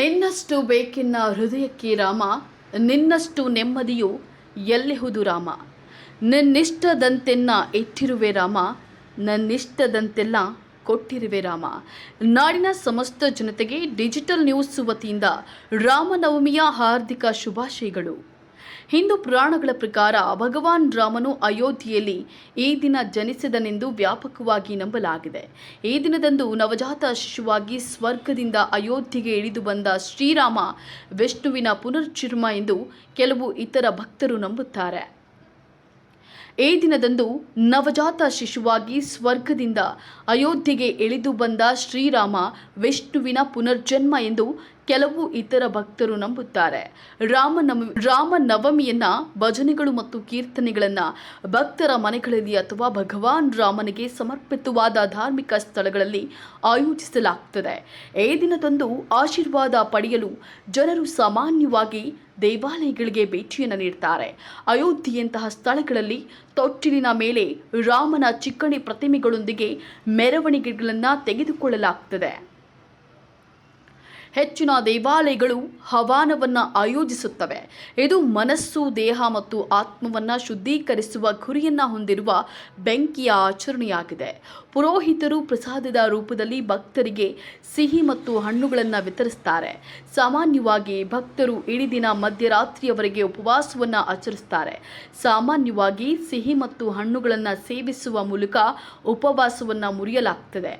ಇನ್ನಷ್ಟು ಬೇಕೆನ್ನ ಹೃದಯಕ್ಕೆ ರಾಮ, ನಿನ್ನಷ್ಟು ನೆಮ್ಮದಿಯು ಎಲ್ಲಿಹುದು ರಾಮ. ನಿನ್ನಿಷ್ಟದಂತೆನ್ನ ಇಟ್ಟಿರುವೆ ರಾಮ, ನನ್ನಿಷ್ಟದಂತೆಲ್ಲ ಕೊಟ್ಟಿರುವೆ ರಾಮ. ನಾಡಿನ ಸಮಸ್ತ ಜನತೆಗೆ ಡಿಜಿಟಲ್ ನ್ಯೂಸ್ ವತಿಯಿಂದ ರಾಮನವಮಿಯ ಹಾರ್ದಿಕ ಶುಭಾಶಯಗಳು. ಹಿಂದೂ ಪುರಾಣಗಳ ಪ್ರಕಾರ ಭಗವಾನ್ ರಾಮನು ಅಯೋಧ್ಯೆಯಲ್ಲಿ ಈ ದಿನ ಜನಿಸಿದನೆಂದು ವ್ಯಾಪಕವಾಗಿ ನಂಬಲಾಗಿದೆ. ಈ ದಿನದಂದು ನವಜಾತ ಶಿಶುವಾಗಿ ಸ್ವರ್ಗದಿಂದ ಅಯೋಧ್ಯೆಗೆ ಇಳಿದು ಬಂದ ಶ್ರೀರಾಮ ವಿಷ್ಣುವಿನ ಪುನರ್ಜನ್ಮ ಎಂದು ಕೆಲವು ಇತರ ಭಕ್ತರು ನಂಬುತ್ತಾರೆ. ಈ ದಿನದಂದು ನವಜಾತ ಶಿಶುವಾಗಿ ಸ್ವರ್ಗದಿಂದ ಅಯೋಧ್ಯೆಗೆ ಇಳಿದು ಬಂದ ಶ್ರೀರಾಮ ವಿಷ್ಣುವಿನ ಪುನರ್ಜನ್ಮ ಎಂದು ಕೆಲವು ಇತರ ಭಕ್ತರು ನಂಬುತ್ತಾರೆ. ರಾಮನವಮಿಯನ್ನ ಭಜನೆಗಳು ಮತ್ತು ಕೀರ್ತನೆಗಳನ್ನು ಭಕ್ತರ ಮನೆಗಳಲ್ಲಿ ಅಥವಾ ಭಗವಾನ್ ರಾಮನಿಗೆ ಸಮರ್ಪಿತವಾದ ಧಾರ್ಮಿಕ ಸ್ಥಳಗಳಲ್ಲಿ ಆಯೋಜಿಸಲಾಗುತ್ತದೆ. ಈ ದಿನದಂದು ಆಶೀರ್ವಾದ ಪಡೆಯಲು ಜನರು ಸಾಮಾನ್ಯವಾಗಿ ದೇವಾಲಯಗಳಿಗೆ ಭೇಟಿಯನ್ನು ನೀಡುತ್ತಾರೆ. ಅಯೋಧ್ಯೆಯಂತಹ ಸ್ಥಳಗಳಲ್ಲಿ ತೊಟ್ಟಿಲಿನ ಮೇಲೆ ರಾಮನ ಚಿಕ್ಕಣಿ ಪ್ರತಿಮೆಗಳೊಂದಿಗೆ ಮೆರವಣಿಗೆಗಳನ್ನು ತೆಗೆದುಕೊಳ್ಳಲಾಗುತ್ತದೆ. ಹೆಚ್ಚಿನ ದೇವಾಲಯಗಳು ಹವಾನವನ್ನು ಆಯೋಜಿಸುತ್ತವೆ. ಇದು ಮನಸ್ಸು, ದೇಹ ಮತ್ತು ಆತ್ಮವನ್ನು ಶುದ್ಧೀಕರಿಸುವ ಗುರಿಯನ್ನು ಹೊಂದಿರುವ ಬೆಂಕಿಯ ಆಚರಣೆಯಾಗಿದೆ. ಪುರೋಹಿತರು ಪ್ರಸಾದದ ರೂಪದಲ್ಲಿ ಭಕ್ತರಿಗೆ ಸಿಹಿ ಮತ್ತು ಹಣ್ಣುಗಳನ್ನು ವಿತರಿಸುತ್ತಾರೆ. ಸಾಮಾನ್ಯವಾಗಿ ಭಕ್ತರು ಇಡೀ ದಿನ ಮಧ್ಯರಾತ್ರಿಯವರೆಗೆ ಉಪವಾಸವನ್ನು ಆಚರಿಸುತ್ತಾರೆ. ಸಾಮಾನ್ಯವಾಗಿ ಸಿಹಿ ಮತ್ತು ಹಣ್ಣುಗಳನ್ನು ಸೇವಿಸುವ ಮೂಲಕ ಉಪವಾಸವನ್ನು ಮುರಿಯಲಾಗುತ್ತದೆ.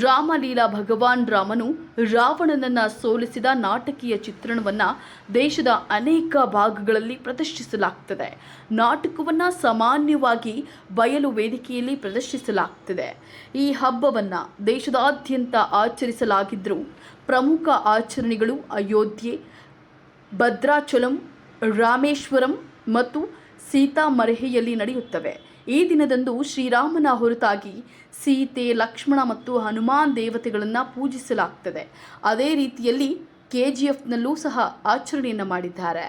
ರಾಮಲೀಲಾ ಭಗವಾನ್ ರಾಮನು ರಾವಣನನ್ನು ಸೋಲಿಸಿದ ನಾಟಕೀಯ ಚಿತ್ರಣವನ್ನು ದೇಶದ ಅನೇಕ ಭಾಗಗಳಲ್ಲಿ ಪ್ರದರ್ಶಿಸಲಾಗುತ್ತದೆ. ನಾಟಕವನ್ನು ಸಾಮಾನ್ಯವಾಗಿ ಬಯಲು ವೇದಿಕೆಯಲ್ಲಿ ಪ್ರದರ್ಶಿಸಲಾಗುತ್ತದೆ. ಈ ಹಬ್ಬವನ್ನು ದೇಶದಾದ್ಯಂತ ಆಚರಿಸಲಾಗಿದ್ದರೂ ಪ್ರಮುಖ ಆಚರಣೆಗಳು ಅಯೋಧ್ಯೆ, ಭದ್ರಾಚಲಂ, ರಾಮೇಶ್ವರಂ ಮತ್ತು ಸೀತಾಮರೆಯಲ್ಲಿ ನಡೆಯುತ್ತವೆ. ಈ ದಿನದಂದು ಶ್ರೀರಾಮನ ಹೊರತಾಗಿ ಸೀತೆ, ಲಕ್ಷ್ಮಣ ಮತ್ತು ಹನುಮಾನ್ ದೇವತೆಗಳನ್ನು ಪೂಜಿಸಲಾಗುತ್ತದೆ. ಅದೇ ರೀತಿಯಲ್ಲಿ KGFನಲ್ಲೂ ಸಹ ಆಚರಣೆಯನ್ನು ಮಾಡಿದ್ದಾರೆ.